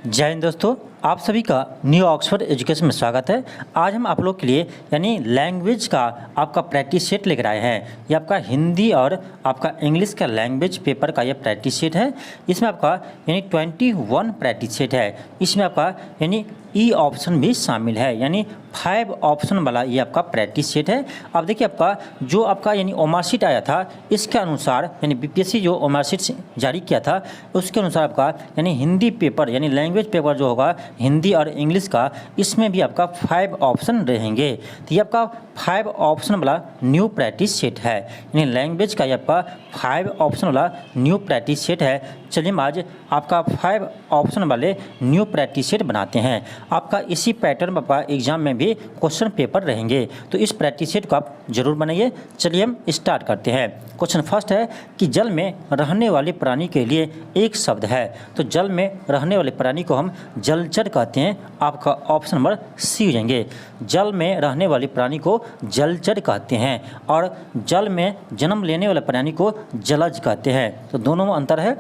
जय हिंद दोस्तों, आप सभी का न्यू ऑक्सफोर्ड एजुकेशन में स्वागत है। आज हम आप लोग के लिए यानी लैंग्वेज का आपका प्रैक्टिस सेट लेकर आए हैं। ये आपका हिंदी और आपका इंग्लिश का लैंग्वेज पेपर का ये प्रैक्टिस सेट है। इसमें आपका यानी 21 प्रैक्टिस सेट है। इसमें आपका यानी ई ऑप्शन भी शामिल है, यानी 5 ऑप्शन वाला ये आपका प्रैक्टिस सेट है। अब देखिए आपका जो आपका यानी ओमारशीट आया था, इसके अनुसार यानी बीपीएससी जो ओमारशीट जारी किया था उसके अनुसार आपका यानी हिंदी पेपर यानी लैंग्वेज पेपर जो होगा हिंदी और इंग्लिश का, इसमें भी आपका 5 ऑप्शन रहेंगे। तो ये आपका 5 ऑप्शन वाला न्यू प्रैक्टिस सेट है, यानी लैंग्वेज का ये आपका 5 ऑप्शन वाला न्यू प्रैक्टिस सेट है। चलिए हम आज आपका 5 ऑप्शन वाले न्यू प्रैक्टिस सेट बनाते हैं। आपका इसी पैटर्न पर एग्जाम में भी क्वेश्चन पेपर रहेंगे, तो इस प्रैक्टिस सेट को आप जरूर बनाइए। चलिए हम स्टार्ट करते हैं। क्वेश्चन फर्स्ट है कि जल में रहने वाले प्राणी के लिए एक शब्द है। तो जल में रहने वाले प्राणी को हम जलचर कहते हैं। आपका ऑप्शन नंबर सी हो जाएंगे। जल में रहने वाले प्राणी को जलचर कहते हैं और जल में जन्म लेने वाले प्राणी को जलज कहते हैं। तो दोनों में अंतर है।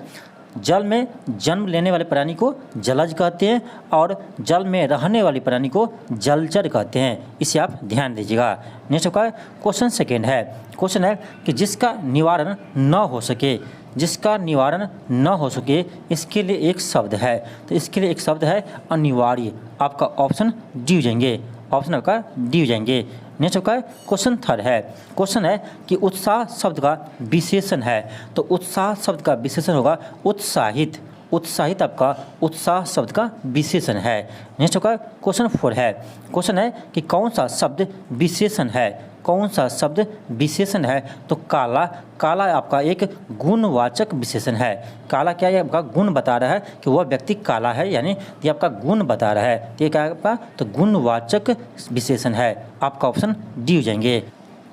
जल में जन्म लेने वाले प्राणी को जलज कहते हैं और जल में रहने वाले प्राणी को जलचर कहते हैं। इसे आप ध्यान दीजिएगा। नेक्स्ट का क्वेश्चन सेकेंड है। क्वेश्चन है कि जिसका निवारण न हो सके, जिसका निवारण न हो सके इसके लिए एक शब्द है। तो इसके लिए एक शब्द है अनिवार्य। आपका ऑप्शन डी हो जाएंगे। ऑप्शन आपका डी हो जाएंगे। नेक्स्ट का क्वेश्चन थर्ड है। क्वेश्चन है कि उत्साह शब्द का विशेषण है। तो उत्साह शब्द का विशेषण होगा उत्साहित। उत्साहित आपका उत्साह शब्द का विशेषण है। नेक्स्ट का क्वेश्चन 4 है। क्वेश्चन है कि कौन सा शब्द विशेषण है, कौन सा शब्द विशेषण है। तो काला, काला आपका एक गुणवाचक विशेषण है। काला क्या है, आपका गुण बता रहा है कि वह व्यक्ति काला है, यानी ये आपका गुण बता रहा है। तो ये क्या है आपका, तो गुणवाचक विशेषण है। आपका ऑप्शन डी हो जाएंगे।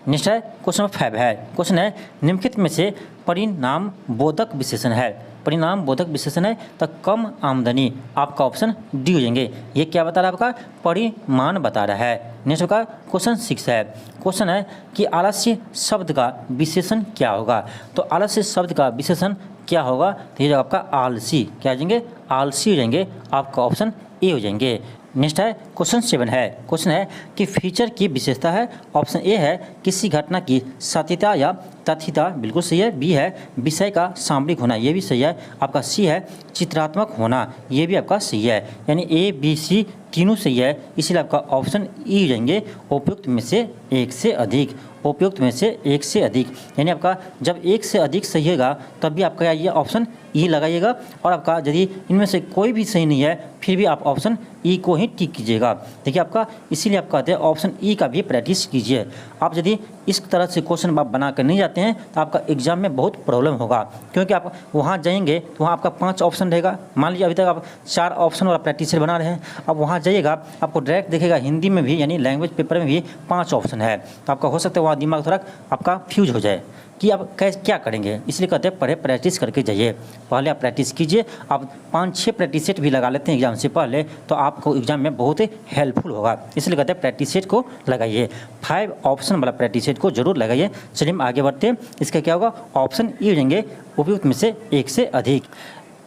नेक्स्ट है क्वेश्चन 5 है। क्वेश्चन है निम्नलिखित में से परिणाम बोधक विशेषण है। परिणाम बोधक विशेषण है तो कम आमदनी। आपका ऑप्शन डी हो जाएंगे। ये क्या बता रहा है, आपका परिमाण बता रहा है। नेक्स्ट का क्वेश्चन 6 है। क्वेश्चन है कि आलस्य शब्द का विशेषण क्या होगा। तो आलस्य शब्द का विशेषण क्या होगा, तो ये आपका आलसी, क्या हो जाएंगे, आलसी हो जाएंगे। आपका ऑप्शन ए हो जाएंगे। नेक्स्ट है क्वेश्चन 7 है। क्वेश्चन है कि फीचर की विशेषता है। ऑप्शन ए है किसी घटना की सत्यता या तथ्यता, बिल्कुल सही है। बी है विषय का सामरिक होना, ये भी सही है। आपका सी है चित्रात्मक होना, ये भी आपका सही है। यानी ए बी सी तीनों सही है, इसलिए आपका ऑप्शन ई हो जाएंगे। उपयुक्त में से एक से अधिक, उपयुक्त में से एक से अधिक, यानी आपका जब एक से अधिक सही होगा तब भी आपका ये ऑप्शन ई लगाइएगा। और आपका यदि इनमें से कोई भी सही नहीं है फिर भी आप ऑप्शन ई को ही टिक कीजिएगा। देखिए आपका इसीलिए आप कहते हैं ऑप्शन ई का भी प्रैक्टिस कीजिए। आप यदि इस तरह से क्वेश्चन आप बना कर नहीं जाते हैं तो आपका एग्जाम में बहुत प्रॉब्लम होगा, क्योंकि आप वहाँ जाएंगे तो वहाँ आपका 5 ऑप्शन रहेगा। मान लीजिए अभी तक आप 4 ऑप्शन वाला प्रैक्टिस बना रहे हैं, अब वहाँ जाइएगा आपको डायरेक्ट देखेगा हिंदी में भी यानी लैंग्वेज पेपर में भी 5 ऑप्शन है। तो आपका हो सकता है वहाँ दिमाग थोड़ा आपका फ्यूज हो जाए कि आप क्या करेंगे। इसलिए कहते हैं पढ़े प्रैक्टिस करके जाइए। पहले आप प्रैक्टिस कीजिए। आप 5-6 प्रैक्टिस सेट भी लगा लेते हैं एग्जाम से पहले तो आपको एग्जाम में बहुत ही हेल्पफुल होगा। इसलिए कहते हैं प्रैक्टिस सेट को लगाइए। 5 ऑप्शन वाला प्रैक्टिस सेट को जरूर लगाइए। चलिए हम आगे बढ़ते हैं। इसका क्या होगा, ऑप्शन ई हो जाएंगे, उपयुक्त में से एक से अधिक।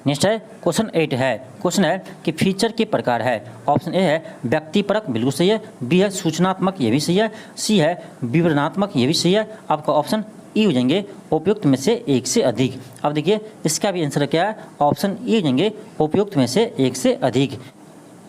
नेक्स्ट है क्वेश्चन 8 है। क्वेश्चन है कि फीचर के प्रकार है। ऑप्शन ए है व्यक्तिपरक, बिल्कुल सही है। बी है सूचनात्मक, ये भी सही है। सी है विवरणात्मक, ये भी सही है। आपका ऑप्शन ई हो जाएंगे, उपयुक्त में से एक से अधिक। अब देखिए इसका भी आंसर क्या है, ऑप्शन ई हो जाएंगे, उपयुक्त में से एक से अधिक।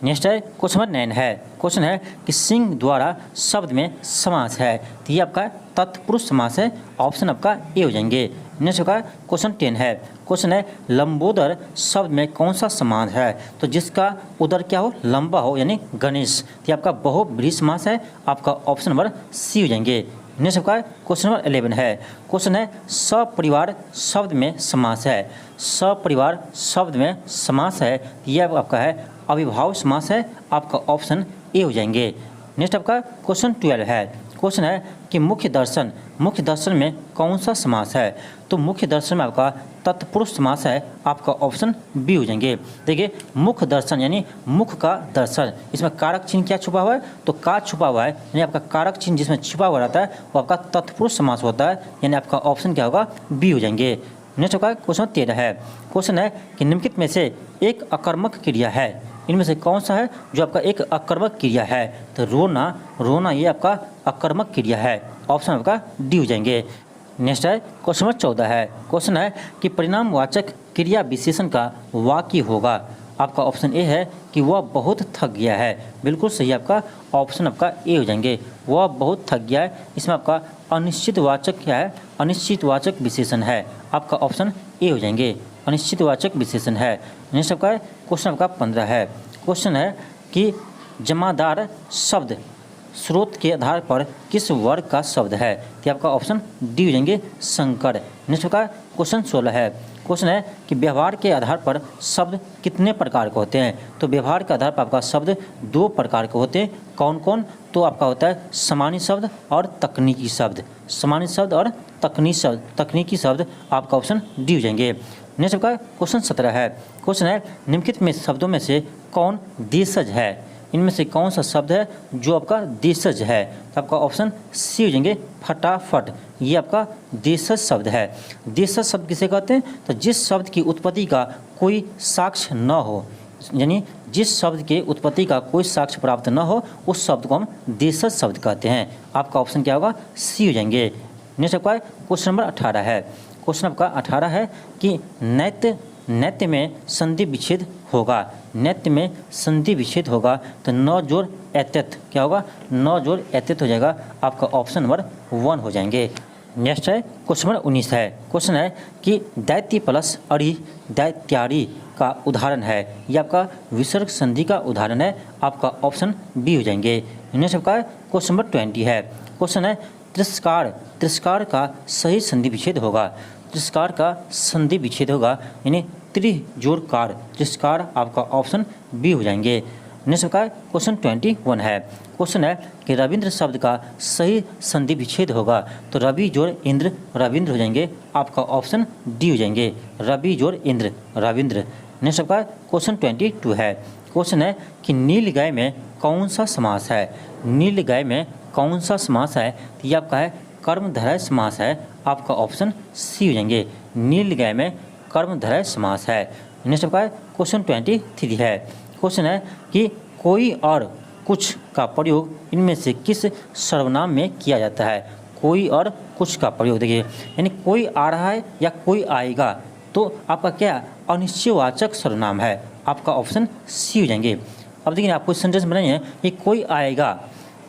नेक्स्ट है क्वेश्चन नंबर 9 है। क्वेश्चन है कि सिंह द्वारा शब्द में समास है। तो ये आपका तत्पुरुष समास है। ऑप्शन आपका ए हो जाएंगे। नेक्स्ट का क्वेश्चन 10 है। क्वेश्चन है लंबोदर शब्द में कौन सा समास है। तो जिसका उदर क्या हो, लंबा हो, यानी गणेश। ये आपका बहुव्रीहि समास है। आपका ऑप्शन नंबर सी हो जाएंगे। नेक्स्ट का क्वेश्चन नंबर 11 है। क्वेश्चन है सपरिवार शब्द में समास है। सपरिवार शब्द में समास है, यह आपका है अविभाव समास है। आपका ऑप्शन ए हो जाएंगे। नेक्स्ट आपका क्वेश्चन 12 है। क्वेश्चन है कि मुख्य दर्शन, मुख्य दर्शन में कौन सा समास है। तो मुख्य दर्शन में आपका तत्पुरुष समास है। आपका ऑप्शन बी हो जाएंगे। देखिए मुख्य दर्शन यानी मुख का दर्शन, इसमें कारक चिन्ह क्या छुपा हुआ है, तो का छुपा हुआ है, यानी आपका कारक चिन्ह जिसमें छुपा हुआ रहता है वो आपका तत्पुरुष समास होता है। यानी आपका ऑप्शन क्या होगा, बी हो जाएंगे। नेक्स्ट आपका क्वेश्चन 13 है। क्वेश्चन है कि निम्नलिखित में से एक अकर्मक क्रिया है, इनमें से कौन सा है जो आपका एक अकर्मक क्रिया है? तो रोना ये आपका अकर्मक क्रिया है। ऑप्शन आपका डी हो जाएंगे। नेक्स्ट है क्वेश्चन नंबर 14 है। क्वेश्चन है कि परिणामवाचक क्रिया विशेषण का वाक्य होगा। आपका ऑप्शन ए है कि वह बहुत थक गया है। बिल्कुल सही आपका ऑप्शन आपका ए हो जाएंगे, वह बहुत थक गया है। इसमें आपका अनिश्चितवाचक क्या है? अनिश्चितवाचक विशेषण है। आपका ऑप्शन ए हो जाएंगे, अनिश्चितवाचक विशेषण है। नेक्स्ट आपका क्वेश्चन आपका 15 है। क्वेश्चन है कि जमादार शब्द स्रोत के आधार पर किस वर्ग का शब्द है? तो आपका ऑप्शन डी हो जाएंगे, शंकर। नेक्स्ट का क्वेश्चन 16 है। क्वेश्चन है कि व्यवहार के आधार पर शब्द कितने प्रकार के होते हैं? तो व्यवहार के आधार पर आपका शब्द 2 प्रकार के होते हैं। कौन कौन? तो आपका होता है सामान्य शब्द और तकनीकी शब्द। सामान्य शब्द और तकनीकी शब्द आपका ऑप्शन डी हो जाएंगे। नेक्स्ट आपका क्वेश्चन 17 है। क्वेश्चन है निम्नलिखित में शब्दों में से कौन देशज है? इनमें से कौन सा शब्द है जो आपका देशज है? तो आपका ऑप्शन सी हो जाएंगे, फटाफट। ये आपका देशज शब्द है। देशज शब्द किसे कहते हैं? तो जिस शब्द की उत्पत्ति का कोई साक्ष्य न हो, यानी जिस शब्द के उत्पत्ति का कोई साक्ष्य प्राप्त न हो, उस शब्द को हम देशज शब्द कहते हैं। आपका ऑप्शन क्या होगा? सी हो जाएंगे। नेक्स्ट आपका क्वेश्चन नंबर 18 है। क्वेश्चन आपका 18 है कि नैत्य में संधि विच्छेद होगा। नैत्य में संधि विच्छेद होगा तो न जोड़ एत्यत क्या होगा? न जोड़ एत्यत हो जाएगा। आपका ऑप्शन नंबर 1 हो जाएंगे। नेक्स्ट है क्वेश्चन नंबर 19 है। क्वेश्चन है कि दैत्य प्लस अरि दैत्यारी का उदाहरण है। यह आपका विसर्ग संधि का उदाहरण है। आपका ऑप्शन बी हो जाएंगे। नेक्स्ट आपका क्वेश्चन नंबर 20 है। क्वेश्चन है तिरस्कार का सही संधि विच्छेद होगा। तिरस्कार का संधि विच्छेद होगा यानी त्रिजोड़कार तिरस्कार। आपका ऑप्शन बी हो जाएंगे। नेक्स्ट का क्वेश्चन 21 है। क्वेश्चन है कि रविंद्र शब्द का सही संधि विच्छेद होगा। तो रवि जोड़ इंद्र रविंद्र हो जाएंगे। आपका ऑप्शन डी हो जाएंगे, रवि जोड़ इंद्र रविंद्र। नेक्स्ट का क्वेश्चन 22 है। क्वेश्चन है कि नीलगाय में कौन सा समास है? नीलगाय में कौन सा समास है? तो ये आपका है कर्मधारय समास है। आपका ऑप्शन सी हो जाएंगे, नीलगाय में कर्मधारय समास है। नेक्स्ट आपका क्वेश्चन 23 है। क्वेश्चन है कि कोई और कुछ का प्रयोग इनमें से किस सर्वनाम में किया जाता है? कोई और कुछ का प्रयोग देखिए, यानी कोई आ रहा है या कोई आएगा, तो आपका क्या अनिश्चयवाचक सर्वनाम है। आपका ऑप्शन सी हो जाएंगे। अब देखिए आपको सेंटेंस बनाइए कि कोई आएगा,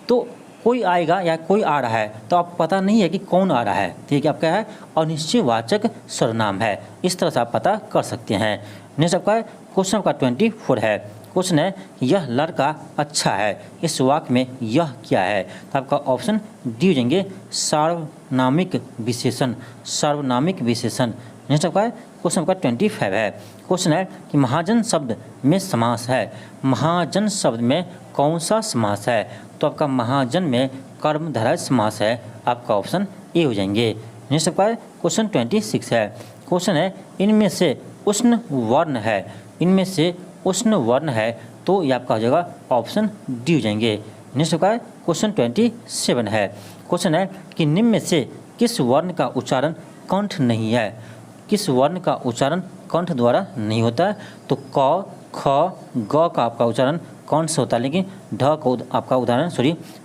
तो कोई आएगा या कोई आ रहा है, तो आप पता नहीं है कि कौन आ रहा है, ठीक है। आपका है अनिश्चयवाचक सर्वनाम है। इस तरह से आप पता कर सकते हैं। नेक्स्ट आपका क्वेश्चन आपका 24 है। क्वेश्चन है यह लड़का अच्छा है। इस वाक्य में यह क्या है? तो आपका ऑप्शन डी हो जाएंगे, सार्वनामिक विशेषण। सार्वनामिक विशेषण। नेक्स्ट आपका क्वेश्चन आपका 25 है। क्वेश्चन है कि महाजन शब्द में समास है। महाजन शब्द में कौन सा समास है? तो आपका महाजन में कर्मधारय समास है। आपका ऑप्शन ए हो जाएंगे। नेक्स्ट आपका क्वेश्चन 26 है। क्वेश्चन है इनमें से उष्ण वर्ण है। इनमें से उष्ण वर्ण है, तो ये आपका हो जाएगा ऑप्शन डी हो जाएंगे। नेक्स्ट आपका क्वेश्चन 27 है। क्वेश्चन है कि निम्न में से किस वर्ण का उच्चारण कंठ नहीं है? किस वर्ण का उच्चारण कंठ द्वारा नहीं होता है? तो क, ख, ग का आपका उच्चारण कंठ से होता है, लेकिन ढ का आपका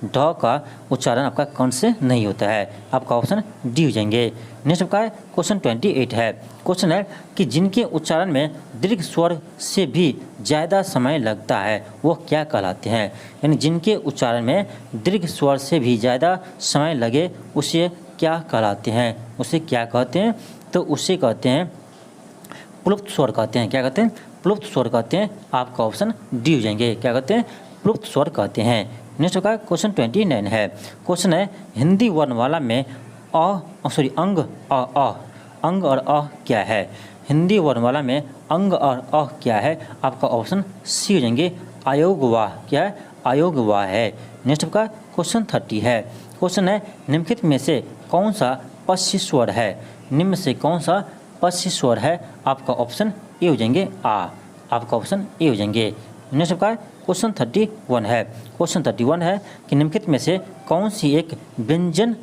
ढ का उच्चारण आपका कंठ से नहीं होता है। आपका ऑप्शन डी हो जाएंगे। नेक्स्ट आपका क्वेश्चन 28 है। क्वेश्चन है कि जिनके उच्चारण में दीर्घ स्वर से भी ज़्यादा समय लगता है वो क्या कहलाते हैं? यानी जिनके उच्चारण में दीर्घ स्वर से भी ज़्यादा समय लगे उसे क्या कहलाते हैं? उसे क्या कहते हैं? तो उसे कहते हैं प्लुप्त स्वर कहते हैं। क्या कहते हैं? प्लुप्त स्वर कहते हैं। आपका ऑप्शन डी हो जाएंगे। क्या कहते हैं? प्लुप्त स्वर कहते हैं। नेक्स्ट का क्वेश्चन 29 है। क्वेश्चन है हिंदी वर्णमाला में अंग और अ क्या है? हिंदी वर्णमाला में अंग और अ क्या है? आपका ऑप्शन सी हो जाएंगे, अयोगवाह। क्या है? अयोगवाह है। नेक्स्ट का क्वेश्चन 30 है। क्वेश्चन है निम्नलिखित में से कौन सा पश्य स्वर है? निम्न से कौन सा पश्य स्वर है? आपका ऑप्शन ए हो जाएंगे, आ। आपका ऑप्शन ए हो जाएंगे। नेक्स्ट का क्वेश्चन 31 है। क्वेश्चन 31 है कि निम्नलिखित में से कौन सी एक व्यंजन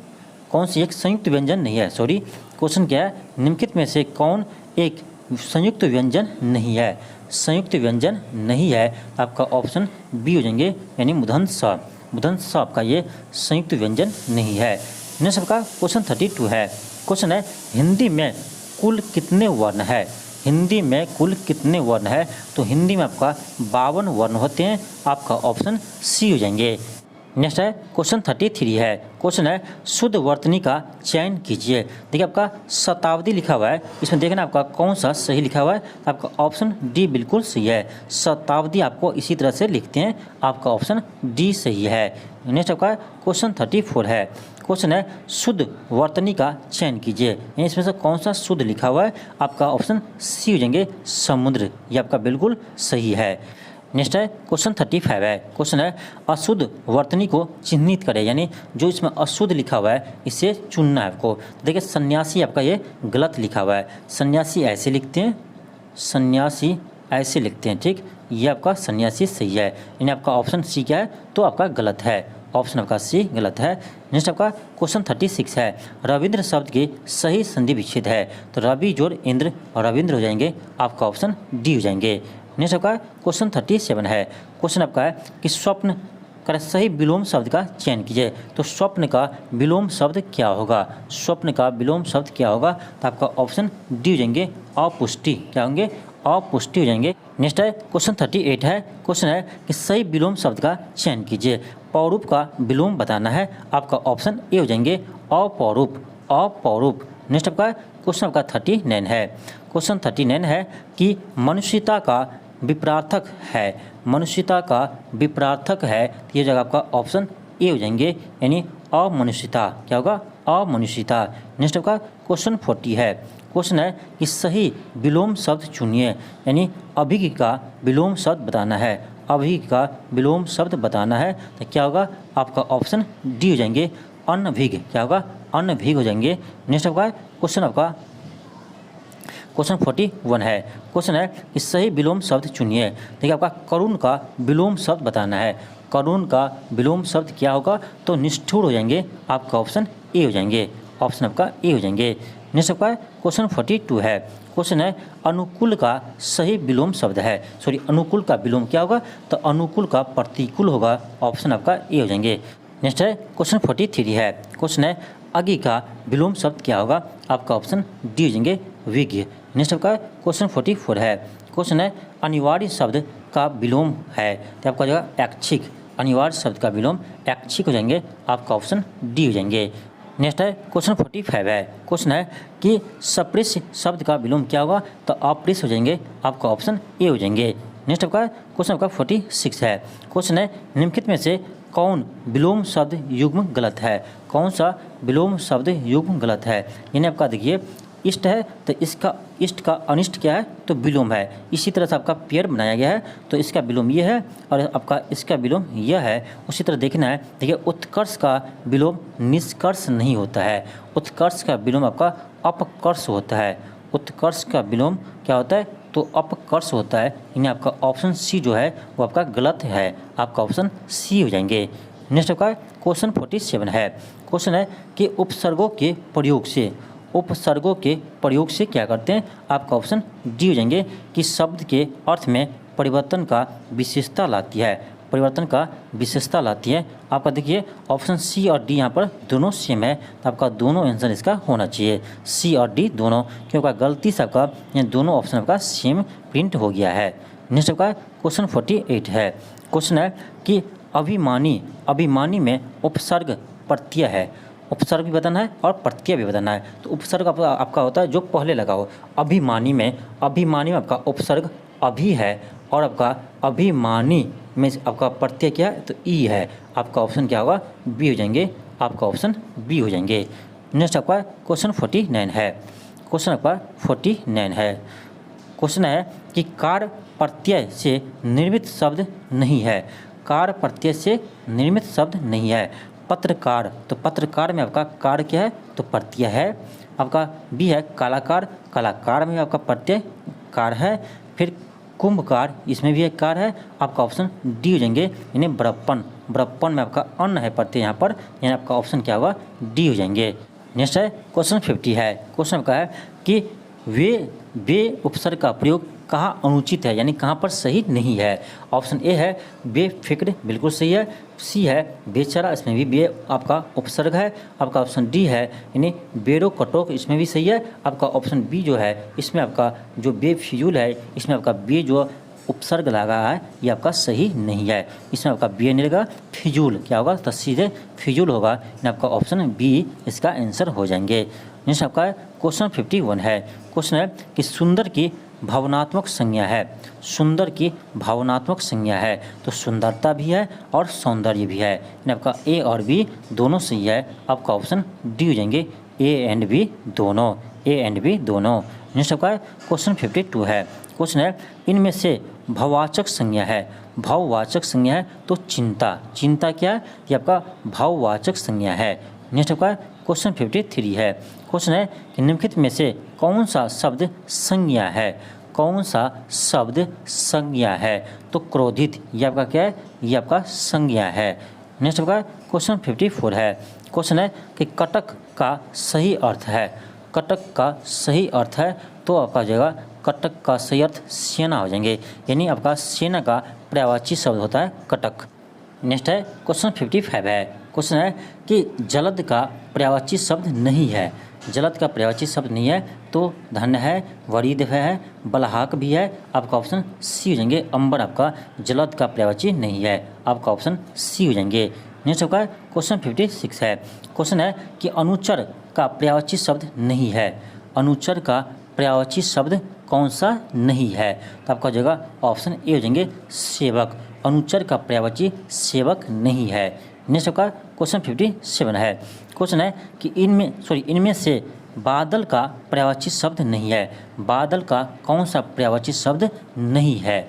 कौन सी एक संयुक्त व्यंजन नहीं है। सॉरी, क्वेश्चन क्या है, निम्नलिखित में से कौन एक संयुक्त व्यंजन नहीं है। संयुक्त व्यंजन नहीं है, आपका ऑप्शन बी हो जाएंगे, यानी मूर्धन्य स। मूर्धन्य स आपका ये संयुक्त व्यंजन नहीं है। नेक्स्ट आपका क्वेश्चन 32 है। क्वेश्चन है, हिंदी में कुल कितने वर्ण है। हिंदी में कुल कितने वर्ण है, तो हिंदी में आपका 52 वर्ण होते हैं, आपका ऑप्शन सी हो जाएंगे। नेक्स्ट है क्वेश्चन 33 है। क्वेश्चन है, शुद्ध वर्तनी का चयन कीजिए। देखिए आपका शताब्दी लिखा हुआ है, इसमें देखना आपका कौन सा सही लिखा हुआ है, आपका ऑप्शन डी बिल्कुल सही है। शताब्दी आपको इसी तरह से लिखते हैं, आपका ऑप्शन डी सही है। नेक्स्ट आपका क्वेश्चन 34 है। क्वेश्चन है, शुद्ध वर्तनी का चयन कीजिए, यानी इसमें से कौन सा शुद्ध लिखा हुआ है, आपका ऑप्शन सी हो जाएंगे, समुद्र। ये आपका बिल्कुल सही है। नेक्स्ट है क्वेश्चन 35 है। क्वेश्चन है, अशुद्ध वर्तनी को चिन्हित करें, यानी जो इसमें अशुद्ध लिखा हुआ है इसे चुनना है आपको। देखिए सन्यासी आपका ये गलत लिखा हुआ है, सन्यासी ऐसे लिखते हैं, सन्यासी ऐसे लिखते हैं, ठीक, ये आपका सन्यासी सही है, यानी आपका ऑप्शन सी क्या है, तो आपका गलत है, ऑप्शन आपका सी गलत है। नेक्स्ट आपका क्वेश्चन 36 है। रविंद्र शब्द के सही संधि विच्छेद है, तो रवि जोड़ इंद्र और रविंद्र हो जाएंगे, आपका ऑप्शन डी हो जाएंगे। नेक्स्ट आपका क्वेश्चन 37 है। क्वेश्चन आपका है कि स्वप्न का सही विलोम शब्द का चयन कीजिए, तो स्वप्न का विलोम शब्द क्या होगा। स्वप्न का विलोम शब्द क्या होगा, तो आपका ऑप्शन डी हो जाएंगे, अपुष्टि। क्या होंगे, अपुष्टि हो जाएंगे। नेक्स्ट है क्वेश्चन 38 है। क्वेश्चन है कि सही विलोम शब्द का चयन कीजिए, पौरूप का विलोम बताना है, आपका ऑप्शन ए हो जाएंगे, अपौरूप, अपौरूप। नेक्स्ट आपका क्वेश्चन आपका 39 है। क्वेश्चन 39 है कि मनुष्यता का विपरार्थक है, मनुष्यता का विपरार्थक है, ये जगह आपका ऑप्शन ए हो जाएंगे, यानी अमनुष्यता। क्या होगा, अमनुष्यता। नेक्स्ट आपका क्वेश्चन 40 है। क्वेश्चन है कि सही विलोम शब्द चुनिए, यानी अभिज्ञ का विलोम शब्द बताना है, अभिज्ञ का विलोम शब्द बताना है, तो क्या होगा, आपका ऑप्शन डी हो जाएंगे, अनभिज्ञ। क्या होगा, अनभिज्ञ हो जाएंगे। नेक्स्ट आपका क्वेश्चन 41 है। क्वेश्चन है कि सही विलोम शब्द चुनिए। देखिए आपका करुण का विलोम शब्द बताना है, करुण का विलोम शब्द क्या होगा, तो निष्ठुर हो जाएंगे, आपका ऑप्शन ए हो जाएंगे, ऑप्शन आपका ए हो जाएंगे। नेक्स्ट आपका क्वेश्चन 42 है। क्वेश्चन है, अनुकूल का सही विलोम शब्द है, सॉरी अनुकूल का विलोम क्या होगा, तो अनुकूल का प्रतिकूल होगा, ऑप्शन आपका ए हो जाएंगे। नेक्स्ट है क्वेश्चन 43 है। क्वेश्चन है, अज्ञ का विलोम शब्द क्या होगा, आपका ऑप्शन डी हो जाएंगे, विज्ञ। नेक्स्ट आपका क्वेश्चन 44 है। क्वेश्चन है, अनिवार्य शब्द का विलोम है, तो आपका जगह ऐच्छिक, अनिवार्य शब्द का विलोम ऐच्छिक हो जाएंगे, आपका ऑप्शन डी हो जाएंगे। नेक्स्ट है क्वेश्चन 45 है। क्वेश्चन है कि सप्रिय शब्द का विलोम क्या होगा, तो अप्रिय हो जाएंगे, आपका ऑप्शन ए हो जाएंगे। नेक्स्ट आपका क्वेश्चन आपका 46 है। क्वेश्चन है, निम्नलिखित में से कौन विलोम शब्द युग्म गलत है, कौन सा विलोम शब्द युग्म गलत है, यानी आपका देखिए इष्ट है, तो इसका इष्ट का अनिष्ट क्या है, तो विलोम है। इसी तरह से आपका पेयर बनाया गया है, तो इसका विलोम ये है और आपका इसका विलोम यह है। उसी तरह देखना है, देखिए उत्कर्ष का विलोम निष्कर्ष नहीं होता है, उत्कर्ष का विलोम आपका अपकर्ष होता है, उत्कर्ष का विलोम क्या होता है, तो अपकर्ष होता है, यानी आपका ऑप्शन सी जो है वो आपका गलत है, आपका ऑप्शन सी हो जाएंगे। नेक्स्ट आपका क्वेश्चन 47 है। क्वेश्चन है कि उपसर्गों के प्रयोग से, उपसर्गों के प्रयोग से क्या करते हैं, आपका ऑप्शन डी हो जाएंगे कि शब्द के अर्थ में परिवर्तन का विशेषता लाती है, परिवर्तन का विशेषता लाती है। आपका देखिए ऑप्शन सी और डी यहाँ पर दोनों सेम है, तो आपका दोनों आंसर इसका होना चाहिए, सी और डी दोनों, क्योंकि गलती से आपका ये दोनों ऑप्शन आपका सेम प्रिंट हो गया है। नेक्स्ट आपका क्वेश्चन 48 है। क्वेश्चन है कि अभिमानी, अभिमानी में उपसर्ग प्रत्यय है, उपसर्ग भी बताना है और प्रत्यय भी बताना है। तो उपसर्ग आपका होता है जो पहले लगा हो, अभिमानी में, अभिमानी में आपका उपसर्ग अभी है और आपका अभिमानी में आपका प्रत्यय क्या है, तो ई है, आपका ऑप्शन क्या होगा, बी हो जाएंगे, आपका ऑप्शन बी हो जाएंगे। नेक्स्ट आपका क्वेश्चन 49 है। क्वेश्चन आपका 49 है। क्वेश्चन है कि कार प्रत्यय से निर्मित शब्द नहीं है, कार प्रत्यय से निर्मित शब्द नहीं है। पत्रकार, तो पत्रकार में आपका कार क्या है, तो प्रत्यय है, आपका बी है कलाकार, कलाकार में आपका प्रत्यय कार है। फिर कुंभकार, इसमें भी एक कार है, आपका ऑप्शन डी हो जाएंगे, यानी बड़प्पन, बड़प्पन में आपका अन्न है प्रत्यय यहाँ पर, यानी आपका ऑप्शन क्या होगा, डी हो जाएंगे। नेक्स्ट है क्वेश्चन 50 है। क्वेश्चन आपका है कि वे उपसर्ग का प्रयोग कहाँ अनुचित है, यानी कहाँ पर सही नहीं है। ऑप्शन ए है बेफिक्र, बिल्कुल सही है। सी है बेचारा, इसमें भी बे आपका उपसर्ग है। आपका ऑप्शन डी है यानी बेरो कटोक, इसमें भी सही है। आपका ऑप्शन बी जो है इसमें आपका जो बेफिजूल है, इसमें आपका बे जो उपसर्ग लगा है ये आपका सही नहीं है, इसमें आपका बी नहीं लगा, फिजूल क्या होगा, तो सीधे फिजूल होगा, यानी आपका ऑप्शन बी इसका आंसर हो जाएंगे। नेक्स्ट आपका क्वेश्चन 51 है। क्वेश्चन है कि सुंदर की भावनात्मक संज्ञा है, सुंदर की भावनात्मक संज्ञा है, तो सुंदरता भी है और सौंदर्य भी है, यानी आपका ए और बी दोनों सही है। आपका ऑप्शन डी हो जाएंगे, ए एंड बी दोनों, ए एंड बी दोनों। नेक्स्ट आपका क्वेश्चन 52 है। क्वेश्चन है इनमें से भाववाचक संज्ञा है, भाववाचक संज्ञा है तो चिंता, चिंता क्या है, ये आपका भाववाचक संज्ञा है। नेक्स्ट आपका क्वेश्चन 53 है। क्वेश्चन है कि निम्नलिखित में से कौन सा शब्द संज्ञा है, कौन सा शब्द संज्ञा है, तो क्रोधित, ये आपका क्या है, ये आपका संज्ञा है। नेक्स्ट आपका क्वेश्चन 54 है। क्वेश्चन है कि कटक का सही अर्थ है, कटक का सही अर्थ है, तो आपका जगह कटक का सही अर्थ सेना हो जाएंगे, यानी आपका सेना का पर्यायवाची शब्द होता है कटक। नेक्स्ट है क्वेश्चन 55 है। क्वेश्चन है कि जलद का पर्यायवाची शब्द नहीं है, जलद का पर्यायवाची शब्द नहीं है, तो धन्य है, वरीद है, बलहाक भी है। आपका ऑप्शन सी हो जाएंगे, अंबर आपका जलद का पर्यायवाची नहीं है, आपका ऑप्शन सी हो जाएंगे। नेक्स्ट आपका क्वेश्चन 56 है। क्वेश्चन है कि अनुचर का पर्यायवाची शब्द नहीं है, अनुचर का पर्यायवाची शब्द कौन सा नहीं है, तो आपका जगह ऑप्शन ए हो जाएंगे, सेवक, अनुचर का पर्यायवाची सेवक नहीं है। नेक्स्ट आपका क्वेश्चन 57 है। क्वेश्चन है कि इनमें से बादल का पर्यायवाची शब्द नहीं है, बादल का कौन सा पर्यायवाची शब्द नहीं है,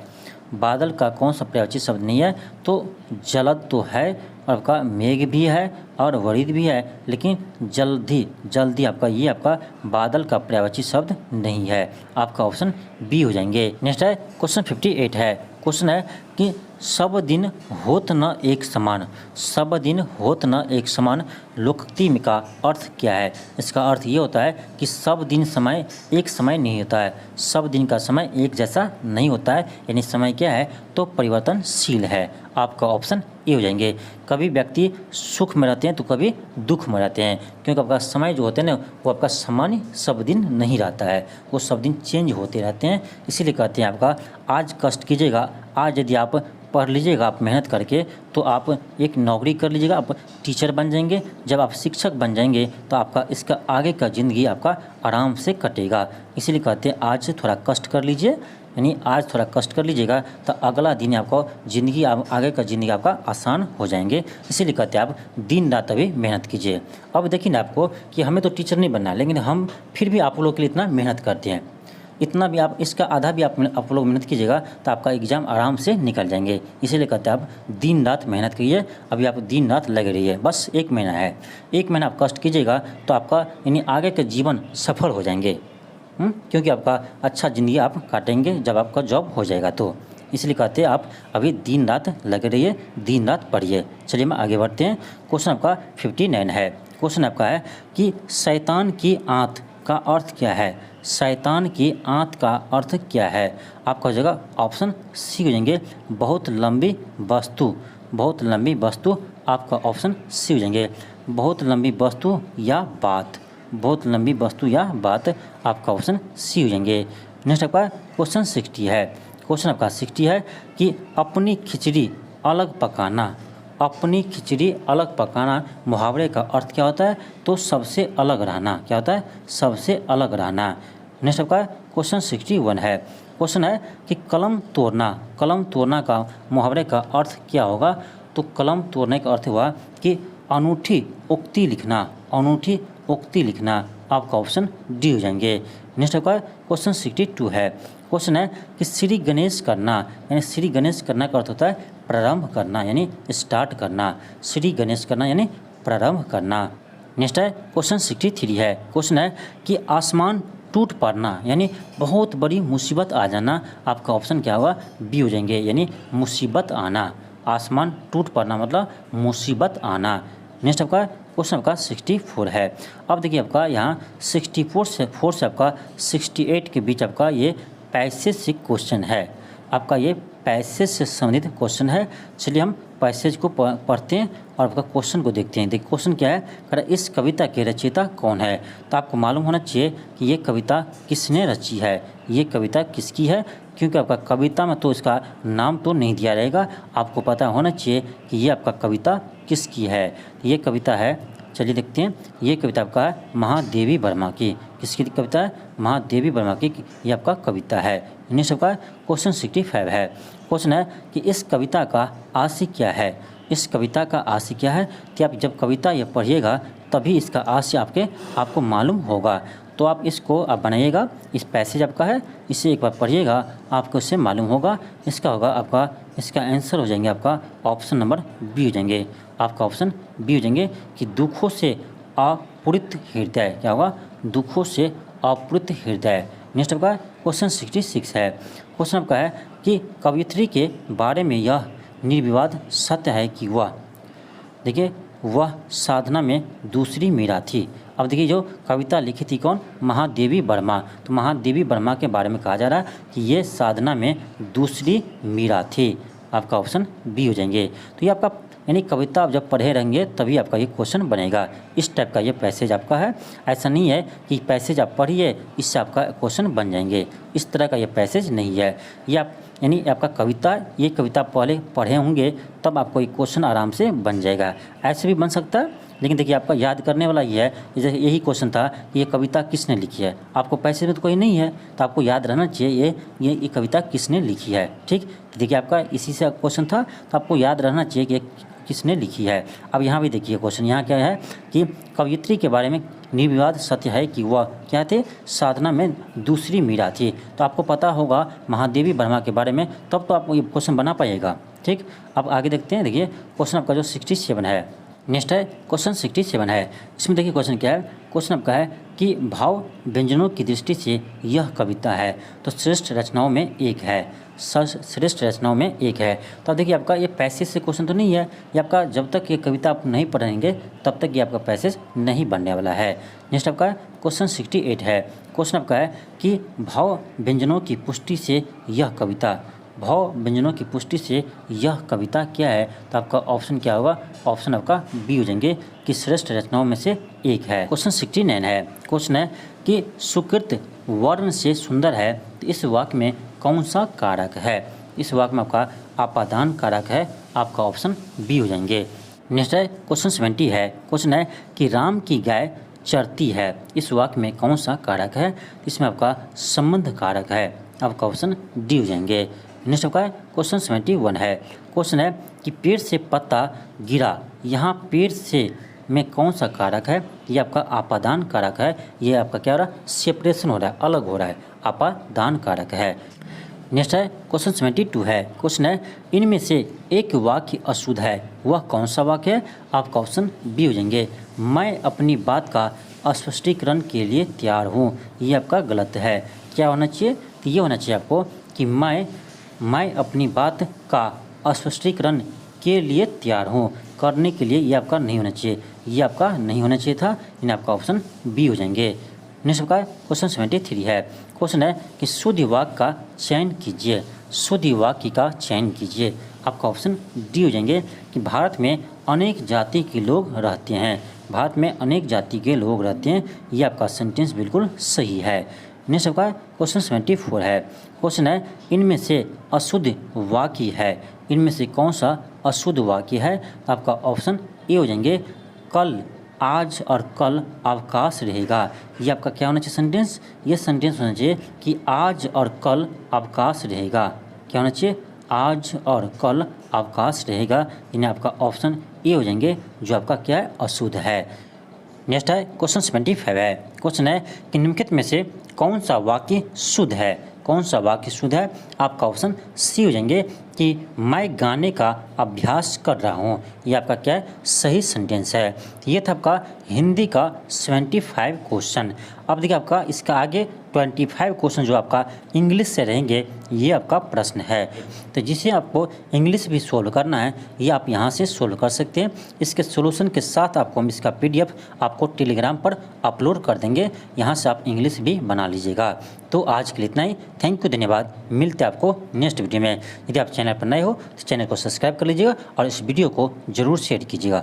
बादल का कौन सा पर्यायवाची शब्द नहीं है, तो जलद तो है, और आपका मेघ भी है और वरीद भी है, लेकिन जल्दी, जल्दी आपका ये आपका बादल का पर्यायवाची शब्द नहीं है, आपका ऑप्शन बी हो जाएंगे। नेक्स्ट है क्वेश्चन 58 है। क्वेश्चन है कि सब दिन होत न एक समान, सब दिन होत न एक समान लोकोक्ति का अर्थ क्या है। इसका अर्थ ये होता है कि सब दिन समय एक समय नहीं होता है, सब दिन का समय एक जैसा नहीं होता है, यानी समय क्या है, तो परिवर्तनशील है। आपका ऑप्शन ए हो जाएंगे। कभी व्यक्ति सुख में रहते हैं तो कभी दुख में रहते हैं, क्योंकि आपका समय जो होते हैं ना वो आपका सामान्य सब दिन नहीं रहता है, वो सब दिन चेंज होते रहते हैं। इसीलिए कहते हैं आपका आज कष्ट कीजिएगा, आज यदि आप पढ़ लीजिएगा, आप मेहनत करके, तो आप एक नौकरी कर लीजिएगा, आप टीचर बन जाएंगे। जब आप शिक्षक बन जाएंगे तो आपका इसका आगे का ज़िंदगी आपका आराम से कटेगा। इसीलिए कहते हैं आज से थोड़ा कष्ट कर लीजिए, यानी आज थोड़ा कष्ट कर लीजिएगा तो अगला दिन आपको ज़िंदगी, आगे का ज़िंदगी आपका आसान हो जाएंगे। इसीलिए कहते हैं आप दिन रात अभी मेहनत कीजिए। अब देखिए ना आपको कि हमें तो टीचर नहीं बनना, लेकिन हम फिर भी आप लोगों के लिए इतना मेहनत करते हैं, इतना भी आप, इसका आधा भी आप लोग मेहनत कीजिएगा तो आपका एग्ज़ाम आराम से निकल जाएंगे। इसीलिए कहते हैं आप दिन रात मेहनत कीजिए। अभी आप दिन रात लगे रहिए, बस 1 महीना है, 1 महीना आप कष्ट कीजिएगा तो आपका यानी आगे के जीवन सफल हो जाएंगे, क्योंकि आपका अच्छा ज़िंदगी आप काटेंगे जब आपका जॉब हो जाएगा। तो इसलिए कहते हैं आप अभी दिन रात लगे रहिए, दिन रात पढ़िए। चलिए हम आगे बढ़ते हैं। क्वेश्चन आपका 59 है। क्वेश्चन आपका है कि शैतान की आंत का अर्थ क्या है, शैतान की आंत का अर्थ क्या है। आपका जगह ऑप्शन सी हो जाएंगे, बहुत लंबी वस्तु, बहुत लंबी वस्तु। आपका ऑप्शन सी हो जाएंगे, बहुत लंबी वस्तु या बात, बहुत लंबी वस्तु या बात। आपका ऑप्शन सी हो जाएंगे। नेक्स्ट आपका क्वेश्चन 60 है। क्वेश्चन आपका 60 है कि अपनी खिचड़ी अलग पकाना, अपनी खिचड़ी अलग पकाना मुहावरे का अर्थ क्या होता है, तो सबसे अलग रहना। क्या होता है, सबसे अलग रहना। नेक्स्ट आपका क्वेश्चन 61 है। क्वेश्चन है कि कलम तोड़ना, कलम तोड़ना का मुहावरे का अर्थ क्या होगा, तो कलम तोड़ने का अर्थ हुआ कि अनूठी उक्ति लिखना, अनूठी उक्ति लिखना। आपका ऑप्शन डी हो जाएंगे। नेक्स्ट आपका क्वेश्चन 62 है। क्वेश्चन है कि श्री गणेश करना, यानी श्री गणेश करना का अर्थ होता है प्रारंभ करना, यानी स्टार्ट करना। श्री गणेश करना यानी प्रारंभ करना। नेक्स्ट है क्वेश्चन 63 है। क्वेश्चन है कि आसमान टूट पड़ना यानी बहुत बड़ी मुसीबत आ जाना, आपका ऑप्शन क्या होगा, बी हो जाएंगे, यानी मुसीबत आना। आसमान टूट पड़ना मतलब मुसीबत आना। नेक्स्ट आपका क्वेश्चन आपका 64 है। अब देखिए आपका यहाँ 64 से आपका 68 के बीच आपका ये पैसेज से क्वेश्चन है, आपका ये पैसेज से संबंधित क्वेश्चन है। चलिए हम पैसेज को पढ़ते हैं और आपका क्वेश्चन को देखते हैं। देखिए क्वेश्चन क्या है, कह रहा इस कविता के रचयिता कौन है। तो आपको मालूम होना चाहिए कि ये कविता किसने रची है, ये कविता किसकी है, क्योंकि आपका कविता में तो इसका नाम तो नहीं दिया रहेगा, आपको पता होना चाहिए कि ये आपका कविता किसकी है। ये कविता है, चलिए देखते हैं, ये कविता आपका है महादेवी वर्मा की। किसकी कविता है, महादेवी वर्मा की, ये आपका कविता है। इन्हीं सबका क्वेश्चन 65 है। क्वेश्चन है कि इस कविता का आशय क्या है। इस कविता का आशय क्या है कि आप जब कविता ये पढ़िएगा तभी इसका आशय आपको मालूम होगा। तो आप इसको आप बनाइएगा, इस पैसेज आपका है, इसे एक बार पढ़िएगा, आपको इससे मालूम होगा। इसका होगा आपका, इसका आंसर हो जाएंगे आपका ऑप्शन नंबर बी हो जाएंगे, आपका ऑप्शन बी हो जाएंगे कि दुखों से आपूरित हृदय, क्या होगा, दुखों से आपूरित हृदय। नेक्स्ट आपका क्वेश्चन 66 है। क्वेश्चन आपका है कि कवयित्री के बारे में यह निर्विवाद सत्य है कि वह, देखिए, वह साधना में दूसरी मीरा थी। अब देखिए जो कविता लिखी थी कौन, महादेवी वर्मा। तो महादेवी वर्मा के बारे में कहा जा रहा है कि ये साधना में दूसरी मीरा थी, आपका ऑप्शन बी हो जाएंगे। तो ये आपका यानी कविता आप जब पढ़े रहेंगे तभी आपका ये क्वेश्चन बनेगा। इस टाइप का ये पैसेज आपका है, ऐसा नहीं है कि पैसेज आप पढ़िए इससे आपका क्वेश्चन बन जाएंगे, इस तरह का ये पैसेज नहीं है। ये आप यानी आपका कविता, ये कविता पहले पढ़े होंगे तब आपको ये क्वेश्चन आराम से बन जाएगा। ऐसे भी बन सकता है, लेकिन देखिए आपका याद करने वाला ये है, जैसे यही क्वेश्चन था कि ये कविता किसने लिखी है। आपको पैसेज में तो कोई नहीं है, तो आपको याद रहना चाहिए ये कविता किसने लिखी है। ठीक, देखिए आपका इसी से क्वेश्चन था, तो आपको याद रहना चाहिए कि किसने लिखी है। अब यहाँ भी देखिए क्वेश्चन, यहाँ क्या है कि कवयित्री के बारे में निर्विवाद सत्य है कि वह क्या थे, साधना में दूसरी मीरा थी। तो आपको पता होगा महादेवी वर्मा के बारे में, तब तो आपको ये क्वेश्चन बना पाइएगा। ठीक, अब आगे देखते हैं। देखिए क्वेश्चन आपका जो 67 है, नेक्स्ट है क्वेश्चन 67 है। इसमें देखिए क्वेश्चन क्या है, क्वेश्चन आपका है कि भाव व्यंजनों की दृष्टि से यह कविता है तो श्रेष्ठ रचनाओं में एक है, श्रेष्ठ रचनाओं में एक है। तो देखिए आपका ये पैसेज से क्वेश्चन तो नहीं है, ये आपका जब तक ये कविता आप नहीं पढ़ेंगे तब तक ये आपका पैसेज नहीं बनने वाला है। नेक्स्ट आपका क्वेश्चन 68 है। क्वेश्चन आपका है कि भाव व्यंजनों की पुष्टि से यह कविता, भाव व्यंजनों की पुष्टि से यह कविता क्या है। तो आपका ऑप्शन क्या होगा, ऑप्शन आपका बी हो जाएंगे कि श्रेष्ठ रचनाओं में से एक है। क्वेश्चन 69 है। क्वेश्चन है कि सुकृत वर्ण से सुंदर है, तो इस वाक्य में कौन सा कारक है। इस वाक्य में आपका अपादान कारक है, आपका ऑप्शन बी हो जाएंगे। नेक्स्ट है क्वेश्चन 70 है। क्वेश्चन है कि राम की गाय चरती है, इस वाक्य में कौन सा कारक है। इसमें आपका संबंध कारक है, आपका ऑप्शन डी हो जाएंगे। नेक्स्ट आपका क्वेश्चन 71 है। क्वेश्चन है कि पेड़ से पत्ता गिरा, यहाँ पेड़ से में कौन सा कारक है। ये आपका अपादान कारक है, ये आपका क्या हो रहा है, सेपरेशन हो रहा है, अलग हो रहा है, अपादान कारक है। नेक्स्ट है क्वेश्चन 72 है। क्वेश्चन है इनमें से एक वाक्य अशुद्ध है, वह कौन सा वाक्य है। आपका ऑप्शन बी हो जाएंगे, मैं अपनी बात का स्पष्टीकरण के लिए तैयार हूँ, ये आपका गलत है। क्या होना चाहिए, तो ये होना चाहिए आपको कि मैं अपनी बात का स्पष्टीकरण के लिए तैयार हूँ, करने के लिए ये आपका नहीं होना चाहिए, ये आपका नहीं होना चाहिए था, इन आपका ऑप्शन बी हो जाएंगे। नेक्स्ट आपका क्वेश्चन 73 है। क्वेश्चन है कि शुद्ध वाक्य का चयन कीजिए, शुद्ध वाक्य का चयन कीजिए। आपका ऑप्शन डी हो जाएंगे कि भारत में अनेक जाति के लोग रहते हैं, भारत में अनेक जाति के लोग रहते हैं, ये आपका सेंटेंस बिल्कुल सही है। नेक्स्ट आपका क्वेश्चन 74 है। क्वेश्चन है इनमें से अशुद्ध वाक्य है, इनमें से कौन सा अशुद्ध वाक्य है। आपका ऑप्शन ए हो जाएंगे, कल, आज और कल अवकाश रहेगा, ये आपका क्या होना चाहिए सेंटेंस, ये सेंटेंस होना चाहिए कि आज और कल अवकाश रहेगा। क्या होना चाहिए, आज और कल अवकाश रहेगा, इन्हें आपका ऑप्शन ए हो जाएंगे, जो आपका क्या है, अशुद्ध है। नेक्स्ट है क्वेश्चन 75 है। क्वेश्चन है कि निम्नलिखित में से कौन सा वाक्य शुद्ध है, कौन सा वाक्य शुद्ध है। आपका ऑप्शन सी हो जाएंगे कि मैं गाने का अभ्यास कर रहा हूँ। ये आपका क्या है, सही सेंटेंस है। ये था आपका हिंदी का 75 क्वेश्चन। अब देखिए आपका इसका आगे 25 क्वेश्चन जो आपका इंग्लिश से रहेंगे, ये आपका प्रश्न है। तो जिसे आपको इंग्लिश भी सोल्व करना है, ये आप यहाँ से सोल्व कर सकते हैं। इसके सोल्यूशन के साथ आपको हम इसका PDF आपको टेलीग्राम पर अपलोड कर देंगे, यहाँ से आप इंग्लिश भी बना लीजिएगा। तो आज के लिए इतना ही। थैंक यू, धन्यवाद। मिलते हैं आपको नेक्स्ट वीडियो में। यदि आप चैनल पर नए हो तो चैनल को सब्सक्राइब कर लीजिएगा और इस वीडियो को ज़रूर शेयर कीजिएगा।